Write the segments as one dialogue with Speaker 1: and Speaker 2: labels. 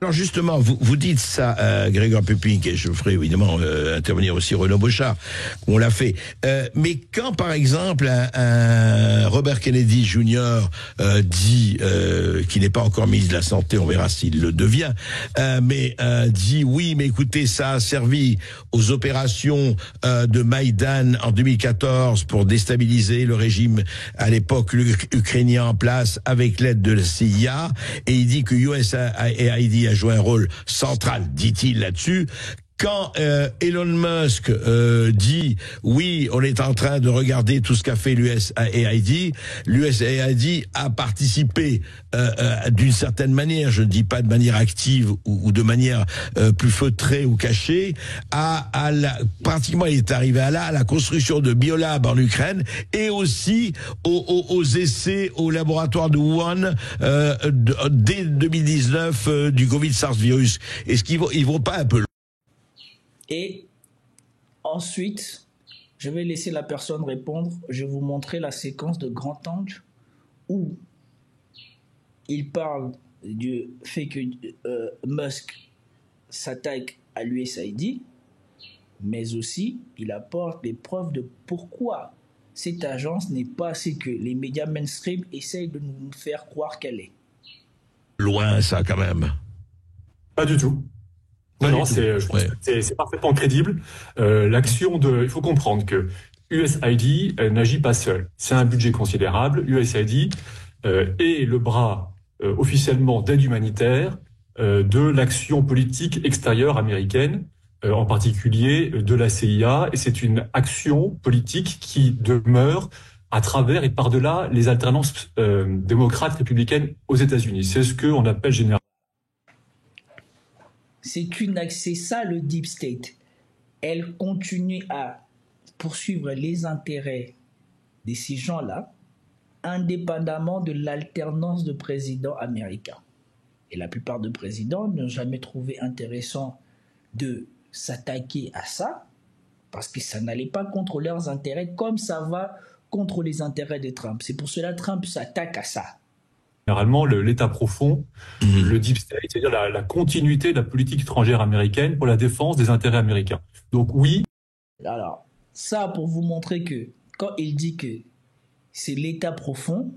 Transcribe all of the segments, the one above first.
Speaker 1: Alors justement, vous dites ça, Grégoire Pupink, et je ferai évidemment intervenir aussi Renaud Bochart, on l'a fait. Mais quand, par exemple, un Robert Kennedy Jr. Dit, qui n'est pas encore ministre de la Santé, on verra s'il le devient, mais dit oui, mais écoutez, ça a servi aux opérations de Maïdan en 2014 pour déstabiliser le régime à l'époque ukrainien en place avec l'aide de la CIA, et il dit que USAID a joué un rôle central, dit-il là-dessus. Quand Elon Musk dit oui, on est en train de regarder tout ce qu'a fait l'USAID a participé d'une certaine manière, je ne dis pas de manière active ou de manière plus feutrée ou cachée, pratiquement il est arrivé à la construction de biolab en Ukraine et aussi aux essais au laboratoire de Wuhan dès 2019 du Covid SARS virus. Est-ce qu'ils vont pas un peu
Speaker 2: Et ensuite, je vais laisser la personne répondre. Je vais vous montrer la séquence de grand angle où il parle du fait que Musk s'attaque à l'USAID, mais aussi il apporte des preuves de pourquoi cette agence n'est pas ce que les médias mainstream essayent de nous faire croire qu'elle est.
Speaker 1: Loin ça quand même.
Speaker 3: Pas du tout. Non, je pense que c'est parfaitement crédible. Il faut comprendre que USAID n'agit pas seul. C'est un budget considérable. USAID est le bras officiellement d'aide humanitaire de l'action politique extérieure américaine, en particulier de la CIA. Et c'est une action politique qui demeure à travers et par-delà les alternances démocrates républicaines aux États-Unis. C'est ce qu'on appelle généralement.
Speaker 2: C'est ça le Deep State. Elle continue à poursuivre les intérêts de ces gens-là, indépendamment de l'alternance de présidents américains. Et la plupart des présidents n'ont jamais trouvé intéressant de s'attaquer à ça, parce que ça n'allait pas contre leurs intérêts, comme ça va contre les intérêts de Trump. C'est pour cela que Trump s'attaque à ça.
Speaker 3: Généralement, l'État profond, le Deep State, c'est-à-dire la continuité de la politique étrangère américaine pour la défense des intérêts américains. Donc oui.
Speaker 2: Alors, ça pour vous montrer que quand il dit que c'est l'État profond,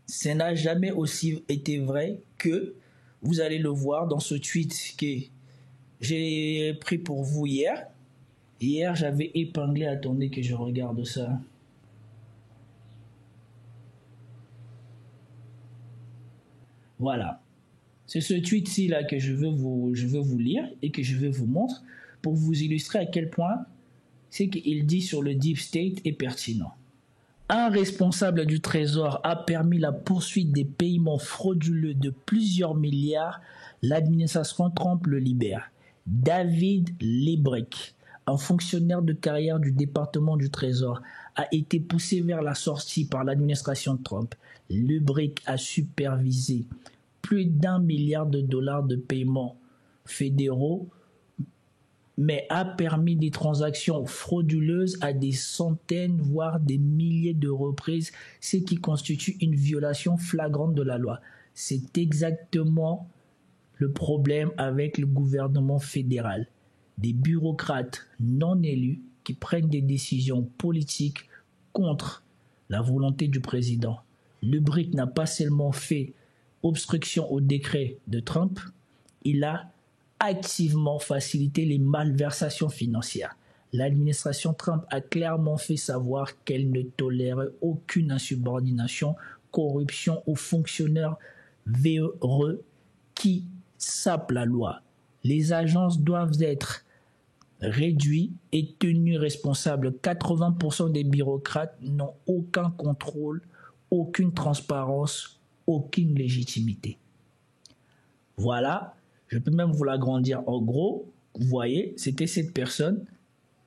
Speaker 2: ça n'a jamais aussi été vrai que vous allez le voir dans ce tweet que j'ai pris pour vous hier. Hier, j'avais épinglé, attendez que je regarde ça. Voilà. C'est ce tweet-ci là que je veux vous lire et que je vais vous montrer pour vous illustrer à quel point ce qu'il dit sur le Deep State est pertinent. Un responsable du Trésor a permis la poursuite des paiements frauduleux de plusieurs milliards. L'administration Trump le libère. David Lebrick, un fonctionnaire de carrière du département du Trésor, a été poussé vers la sortie par l'administration Trump. Lebrick a supervisé plus d'1 milliard de dollars de paiements fédéraux, mais a permis des transactions frauduleuses à des centaines, voire des milliers de reprises, ce qui constitue une violation flagrante de la loi. C'est exactement le problème avec le gouvernement fédéral. Des bureaucrates non élus qui prennent des décisions politiques contre la volonté du président. Lebrick n'a pas seulement fait obstruction au décret de Trump, il a activement facilité les malversations financières. L'administration Trump a clairement fait savoir qu'elle ne tolérait aucune insubordination, corruption aux fonctionnaires véreux qui sapent la loi. Les agences doivent être réduites et tenues responsables. 80% des bureaucrates n'ont aucun contrôle, aucune transparence, aucune légitimité. Voilà, je peux même vous l'agrandir. En gros, vous voyez, c'était cette personne,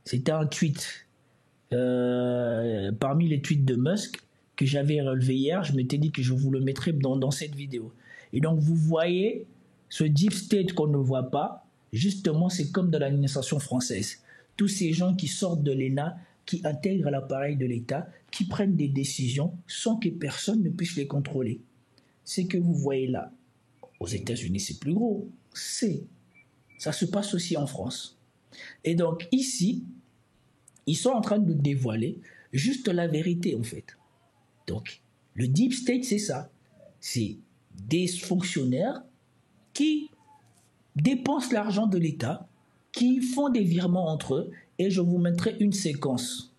Speaker 2: c'était un tweet parmi les tweets de Musk que j'avais relevé hier. Je m'étais dit que je vous le mettrais dans cette vidéo. Et donc, vous voyez ce deep state qu'on ne voit pas, justement, c'est comme dans l'administration française. Tous ces gens qui sortent de l'ENA, qui intègrent l'appareil de l'État, qui prennent des décisions sans que personne ne puisse les contrôler. Ce que vous voyez là, Aux États-Unis, c'est plus gros. Ça se passe aussi en France. Et donc ici, ils sont en train de dévoiler juste la vérité en fait. Donc le Deep State, c'est ça. C'est des fonctionnaires qui dépensent l'argent de l'État, qui font des virements entre eux, et je vous mettrai une séquence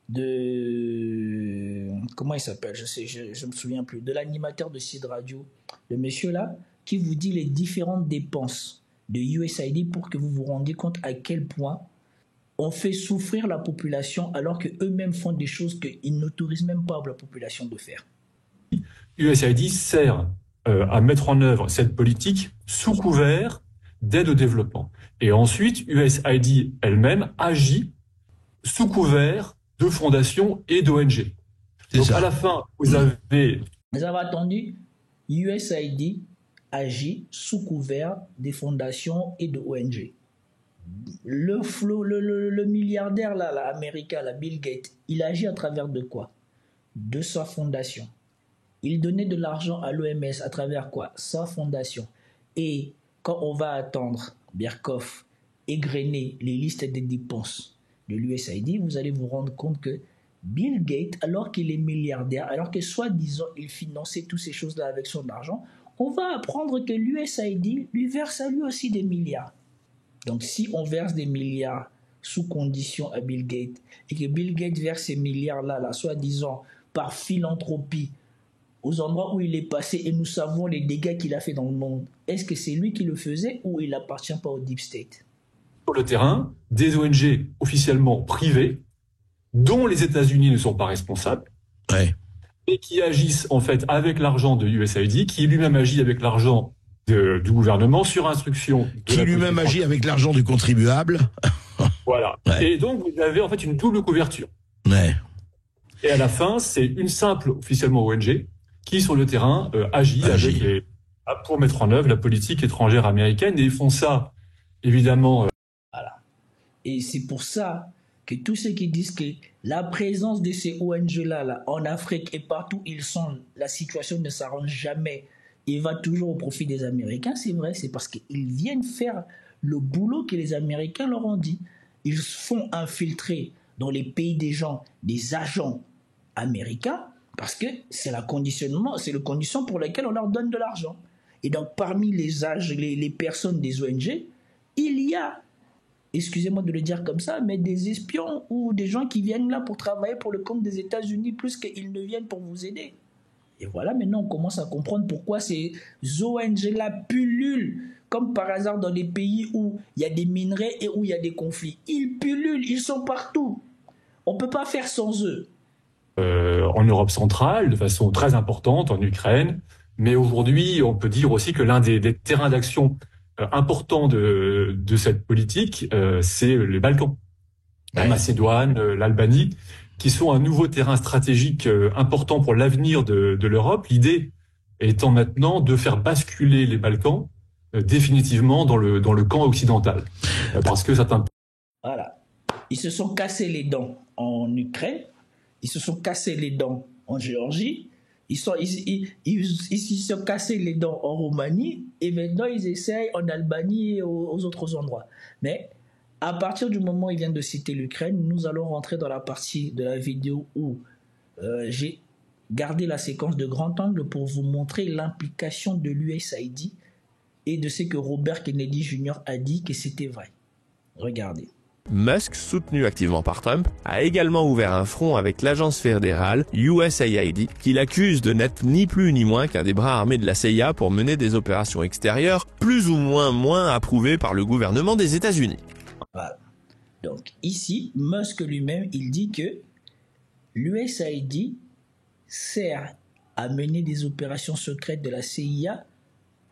Speaker 2: de... Comment il s'appelle? Je me souviens plus. De l'animateur de Sud Radio, le monsieur là, qui vous dit les différentes dépenses de USAID pour que vous vous rendiez compte à quel point on fait souffrir la population alors qu'eux-mêmes font des choses qu'ils n'autorisent même pas la population de faire.
Speaker 3: USAID sert à mettre en œuvre cette politique sous couvert d'aide au développement. Et ensuite, USAID elle-même agit sous couvert de fondations et d'ONG. Donc à la fin, vous avez...
Speaker 2: Vous avez attendu, USAID agit sous couvert des fondations et de ONG. Le milliardaire là, américain, Bill Gates, il agit à travers de quoi? De sa fondation. Il donnait de l'argent à l'OMS à travers quoi? Sa fondation. Et quand on va attendre Berkoff égrener les listes des dépenses de l'USAID, vous allez vous rendre compte que Bill Gates, alors qu'il est milliardaire, alors que soi-disant il finançait toutes ces choses-là avec son argent, on va apprendre que l'USAID lui verse à lui aussi des milliards. Donc si on verse des milliards sous condition à Bill Gates et que Bill Gates verse ces milliards-là, soi-disant par philanthropie, aux endroits où il est passé et nous savons les dégâts qu'il a fait dans le monde, est-ce que c'est lui qui le faisait ou il n'appartient pas au Deep State?
Speaker 3: Sur le terrain, des ONG officiellement privées, dont les États-Unis ne sont pas responsables, et qui agissent en fait avec l'argent de USAID, qui lui-même agit avec l'argent du gouvernement sur instruction.
Speaker 1: Qui lui-même agit avec l'argent du contribuable.
Speaker 3: Voilà. Ouais. Et donc vous avez en fait une double couverture.
Speaker 1: Ouais.
Speaker 3: Et à la fin, c'est une simple officiellement ONG qui sur le terrain agit pour mettre en œuvre la politique étrangère américaine, et ils font ça évidemment.
Speaker 2: Voilà. Et c'est pour ça que tous ceux qui disent que la présence de ces ONG-là en Afrique et partout où ils sont, la situation ne s'arrange jamais, il va toujours au profit des Américains, c'est vrai, c'est parce qu'ils viennent faire le boulot que les Américains leur ont dit. Ils font infiltrer dans les pays des gens des agents américains parce que c'est le condition pour laquelle on leur donne de l'argent. Et donc parmi les personnes des ONG, il y a, excusez-moi de le dire comme ça, mais des espions ou des gens qui viennent là pour travailler pour le compte des États-Unis plus qu'ils ne viennent pour vous aider. Et voilà, maintenant on commence à comprendre pourquoi ces ONG-là pullulent, comme par hasard dans les pays où il y a des minerais et où il y a des conflits. Ils pullulent, ils sont partout. On ne peut pas faire sans eux.
Speaker 3: En Europe centrale, de façon très importante, en Ukraine, mais aujourd'hui, on peut dire aussi que l'un des terrains d'action importants de cette politique, c'est les Balkans. La Macédoine, l'Albanie, qui sont un nouveau terrain stratégique important pour l'avenir de l'Europe. L'idée étant maintenant de faire basculer les Balkans définitivement dans le camp occidental. Parce que certains...
Speaker 2: Voilà. Ils se sont cassés les dents en Ukraine, ils se sont cassés les dents en Géorgie, ils se sont cassés les dents en Roumanie, et maintenant ils essayent en Albanie et aux autres endroits. Mais à partir du moment où il vient de citer l'Ukraine, nous allons rentrer dans la partie de la vidéo où j'ai gardé la séquence de grand angle pour vous montrer l'implication de l'USAID et de ce que Robert Kennedy Jr. a dit que c'était vrai. Regardez.
Speaker 4: Musk, soutenu activement par Trump, a également ouvert un front avec l'agence fédérale USAID, qu'il accuse de n'être ni plus ni moins qu'un des bras armés de la CIA pour mener des opérations extérieures plus ou moins approuvées par le gouvernement des États-Unis.
Speaker 2: Voilà. Donc ici, Musk lui-même, il dit que l'USAID sert à mener des opérations secrètes de la CIA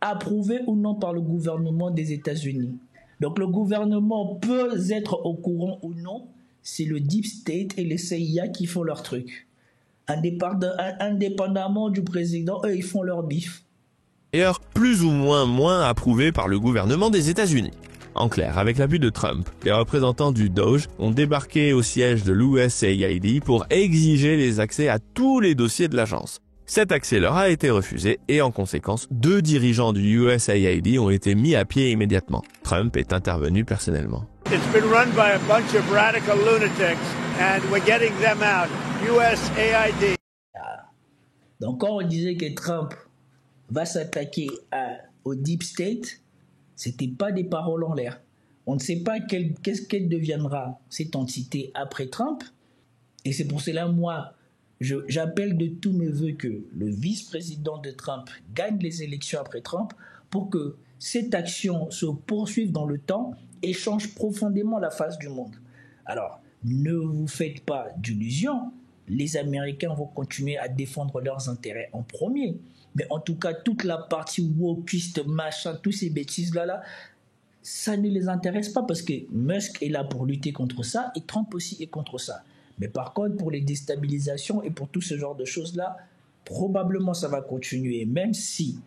Speaker 2: approuvées ou non par le gouvernement des États-Unis. Donc le gouvernement peut être au courant ou non, c'est le Deep State et les CIA qui font leur truc. Indépendamment du président, eux ils font leur bif.
Speaker 4: D'ailleurs, plus ou moins approuvées par le gouvernement des États-Unis. En clair, avec l'appui de Trump, les représentants du Doge ont débarqué au siège de l'USAID pour exiger les accès à tous les dossiers de l'agence. Cet accès leur a été refusé et en conséquence, 2 dirigeants du USAID ont été mis à pied immédiatement. Trump est intervenu personnellement.
Speaker 5: It's been run by a bunch of radical lunatics and we're getting them out. USAID.
Speaker 2: Donc quand on disait que Trump va s'attaquer au Deep State, c'était pas des paroles en l'air. On ne sait pas qu'est-ce qu'elle deviendra, cette entité, après Trump. Et c'est pour cela, moi, j'appelle de tous mes voeux que le vice-président de Trump gagne les élections après Trump pour que cette action se poursuive dans le temps et change profondément la face du monde. Alors, ne vous faites pas d'illusions. Les Américains vont continuer à défendre leurs intérêts en premier. Mais en tout cas, toute la partie wokiste, machin, tous ces bêtises-là, ça ne les intéresse pas parce que Musk est là pour lutter contre ça et Trump aussi est contre ça. Mais par contre, pour les déstabilisations et pour tout ce genre de choses-là, probablement ça va continuer. Même si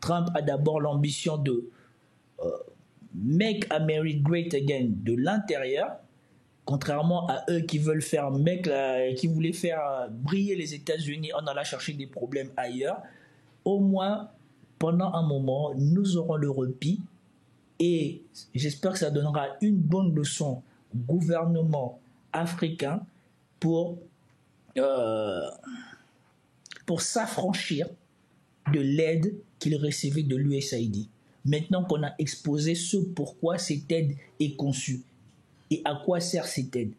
Speaker 2: Trump a d'abord l'ambition de make America great again de l'intérieur, contrairement à eux qui veulent faire qui voulaient faire briller les États-Unis en allant chercher des problèmes ailleurs. Au moins, pendant un moment, nous aurons le repli et j'espère que ça donnera une bonne leçon au gouvernement africain pour s'affranchir de l'aide qu'il recevait de l'USAID. Maintenant qu'on a exposé ce pourquoi cette aide est conçue et à quoi sert cette aide.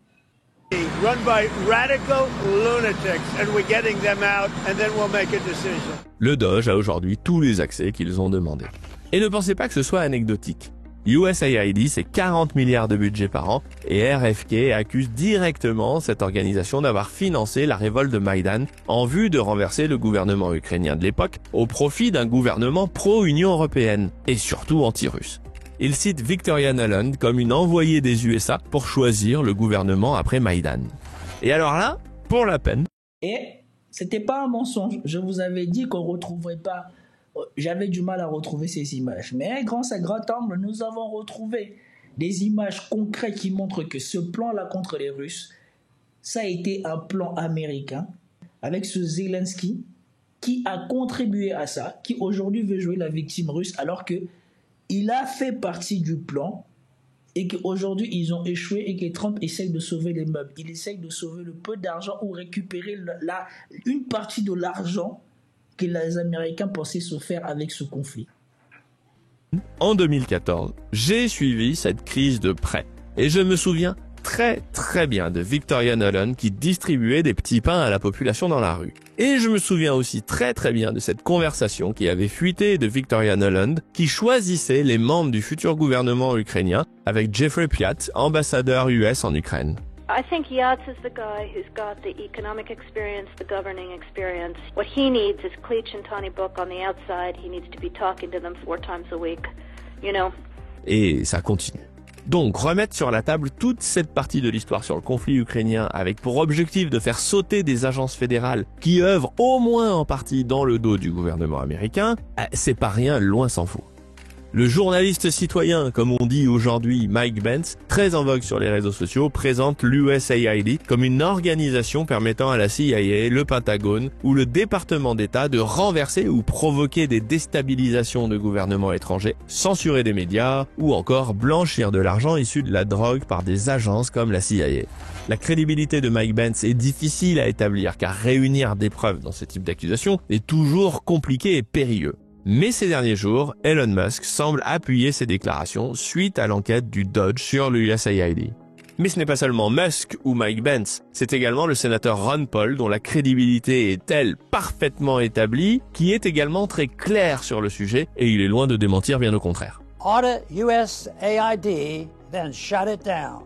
Speaker 5: Run by radical lunatics and we're getting them out and then we'll make a decision.
Speaker 4: Le Doge a aujourd'hui tous les accès qu'ils ont demandés. Et ne pensez pas que ce soit anecdotique. USAID, c'est 40 milliards de budget par an et RFK accuse directement cette organisation d'avoir financé la révolte de Maïdan en vue de renverser le gouvernement ukrainien de l'époque au profit d'un gouvernement pro-Union européenne et surtout anti-russe. Il cite Victoria Nuland comme une envoyée des USA pour choisir le gouvernement après Maïdan. Et alors là, pour la peine.
Speaker 2: Et c'était pas un mensonge. Je vous avais dit qu'on retrouverait pas. J'avais du mal à retrouver ces images. Mais grâce à Grand Angle, nous avons retrouvé des images concrètes qui montrent que ce plan-là contre les Russes, ça a été un plan américain avec ce Zelensky qui a contribué à ça, qui aujourd'hui veut jouer la victime russe alors que il a fait partie du plan et qu'aujourd'hui ils ont échoué et que Trump essaye de sauver les meubles. Il essaye de sauver le peu d'argent ou récupérer une partie de l'argent que les Américains pensaient se faire avec ce conflit.
Speaker 4: En 2014, j'ai suivi cette crise de près et je me souviens très bien de Victoria Nuland qui distribuait des petits pains à la population dans la rue. Et je me souviens aussi très bien de cette conversation qui avait fuité de Victoria Nuland qui choisissait les membres du futur gouvernement ukrainien avec Jeffrey Piat, ambassadeur US en Ukraine.
Speaker 6: I think Yats is the guy who's got the economic experience, the governing experience. What he needs is Klitsch and Tony Book on the outside. He needs to be talking to them 4 times a week, you know.
Speaker 4: Et ça continue. Donc, remettre sur la table toute cette partie de l'histoire sur le conflit ukrainien avec pour objectif de faire sauter des agences fédérales qui œuvrent au moins en partie dans le dos du gouvernement américain, c'est pas rien, loin s'en faut. Le journaliste citoyen, comme on dit aujourd'hui, Mike Bentz, très en vogue sur les réseaux sociaux, présente l'USAID comme une organisation permettant à la CIA, le Pentagone ou le département d'État de renverser ou provoquer des déstabilisations de gouvernements étrangers, censurer des médias ou encore blanchir de l'argent issu de la drogue par des agences comme la CIA. La crédibilité de Mike Bentz est difficile à établir car réunir des preuves dans ce type d'accusation est toujours compliqué et périlleux. Mais ces derniers jours, Elon Musk semble appuyer ses déclarations suite à l'enquête du Doge sur l'USAID. Mais ce n'est pas seulement Musk ou Mike Bentz, c'est également le sénateur Ron Paul dont la crédibilité est elle parfaitement établie, qui est également très clair sur le sujet et il est loin de démentir, bien au contraire.
Speaker 7: Audit USAID, then shut it down.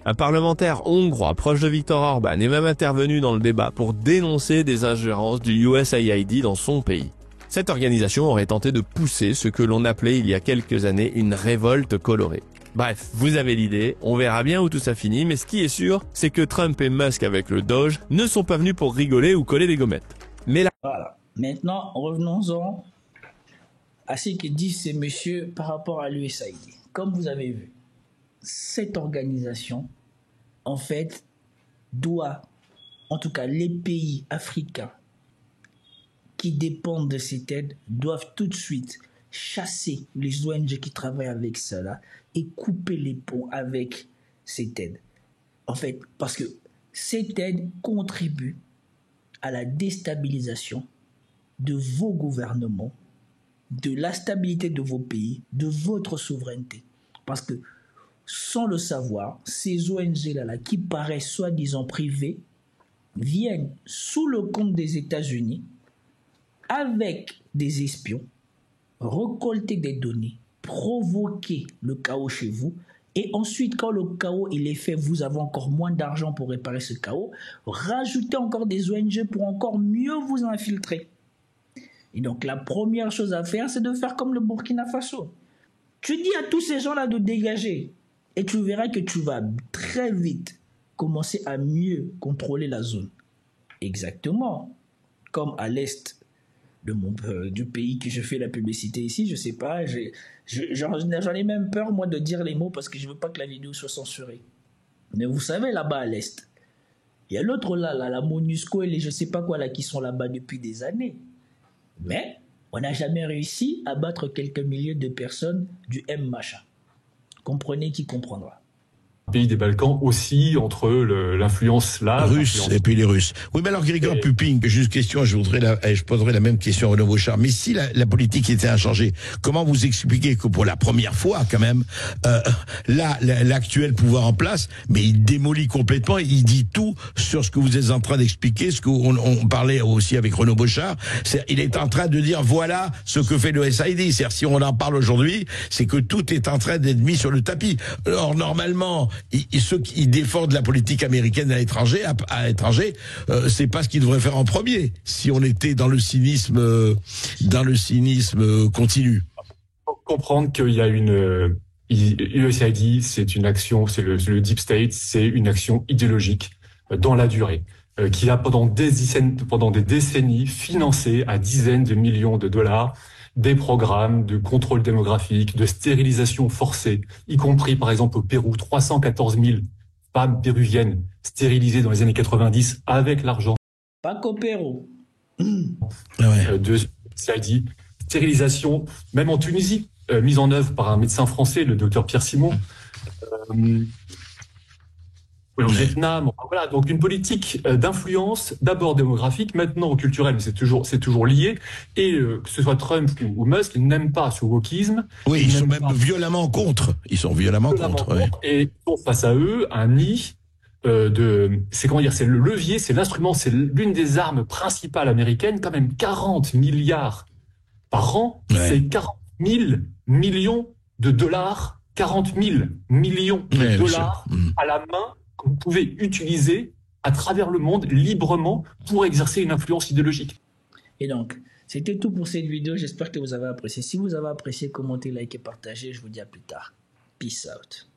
Speaker 4: Un parlementaire hongrois proche de Viktor Orban est même intervenu dans le débat pour dénoncer des ingérences du USAID dans son pays. Cette organisation aurait tenté de pousser ce que l'on appelait il y a quelques années une révolte colorée. Bref, vous avez l'idée, on verra bien où tout ça finit, mais ce qui est sûr, c'est que Trump et Musk avec le Doge ne sont pas venus pour rigoler ou coller des gommettes. Mais là...
Speaker 2: Voilà. Maintenant, revenons-en à ce que disent ces messieurs par rapport à l'USAID. Comme vous avez vu, cette organisation, en fait, doit, en tout cas les pays africains, qui dépendent de cette aide doivent tout de suite chasser les ONG qui travaillent avec cela et couper les ponts avec cette aide. En fait, parce que cette aide contribue à la déstabilisation de vos gouvernements, de la stabilité de vos pays, de votre souveraineté. Parce que, sans le savoir, ces ONG-là, qui paraissent soi-disant privées, viennent sous le compte des États-Unis avec des espions, récolter des données, provoquer le chaos chez vous, et ensuite, quand le chaos il est fait, vous avez encore moins d'argent pour réparer ce chaos, rajouter encore des ONG pour encore mieux vous infiltrer. Et donc, la première chose à faire, c'est de faire comme le Burkina Faso. Tu dis à tous ces gens-là de dégager, et tu verras que tu vas très vite commencer à mieux contrôler la zone. Exactement comme à l'est du pays que je fais la publicité ici, je sais pas, j'en ai même peur moi de dire les mots parce que je veux pas que la vidéo soit censurée. Mais vous savez, là-bas à l'est, il y a l'autre là, la MONUSCO et les je sais pas quoi là qui sont là-bas depuis des années. Mais on n'a jamais réussi à battre quelques milliers de personnes du M machin. Comprenez qui comprendra.
Speaker 3: Pays des Balkans aussi, entre l'influence là.
Speaker 1: Russe et puis les Russes. Oui, mais alors Grégor Pupin, juste question, je poserai la même question à Renaud Bouchard. Mais si la politique était inchangée, comment vous expliquez que pour la première fois, quand même, l'actuel pouvoir en place, mais il démolit complètement, il dit tout sur ce que vous êtes en train d'expliquer, ce qu'on parlait aussi avec Renaud Bouchard. Il est en train de dire voilà ce que fait le SID. C'est-à-dire si on en parle aujourd'hui, c'est que tout est en train d'être mis sur le tapis. Alors normalement, ceux qui défendent la politique américaine à l'étranger, c'est pas ce qu'ils devraient faire en premier. Si on était dans le cynisme continu.
Speaker 3: Faut comprendre qu'il y a USAID, c'est une action, c'est le Deep State, c'est une action idéologique dans la durée, qui a pendant des décennies financé à dizaines de millions de dollars des programmes de contrôle démographique, de stérilisation forcée, y compris par exemple au Pérou, 314 000 femmes péruviennes stérilisées dans les années 90 avec l'argent
Speaker 2: pas qu'au Pérou
Speaker 3: de CID, stérilisation même en Tunisie, mise en œuvre par un médecin français, le docteur Pierre Simon. Au Vietnam, voilà, donc une politique d'influence, d'abord démographique, maintenant culturelle, mais c'est toujours lié. Et que ce soit Trump ou Musk, ils n'aiment pas ce wokisme.
Speaker 1: Oui, ils sont même violemment contre. Ils sont violemment contre. Ouais.
Speaker 3: Et face à eux, un nid c'est le levier, c'est l'instrument, c'est l'une des armes principales américaines. Quand même 40 milliards par an, c'est 40 000 millions de dollars, 40 000 millions de dollars à la main, que vous pouvez utiliser à travers le monde librement pour exercer une influence idéologique.
Speaker 2: Et donc, c'était tout pour cette vidéo. J'espère que vous avez apprécié. Si vous avez apprécié, commentez, likez, partagez. Je vous dis à plus tard. Peace out.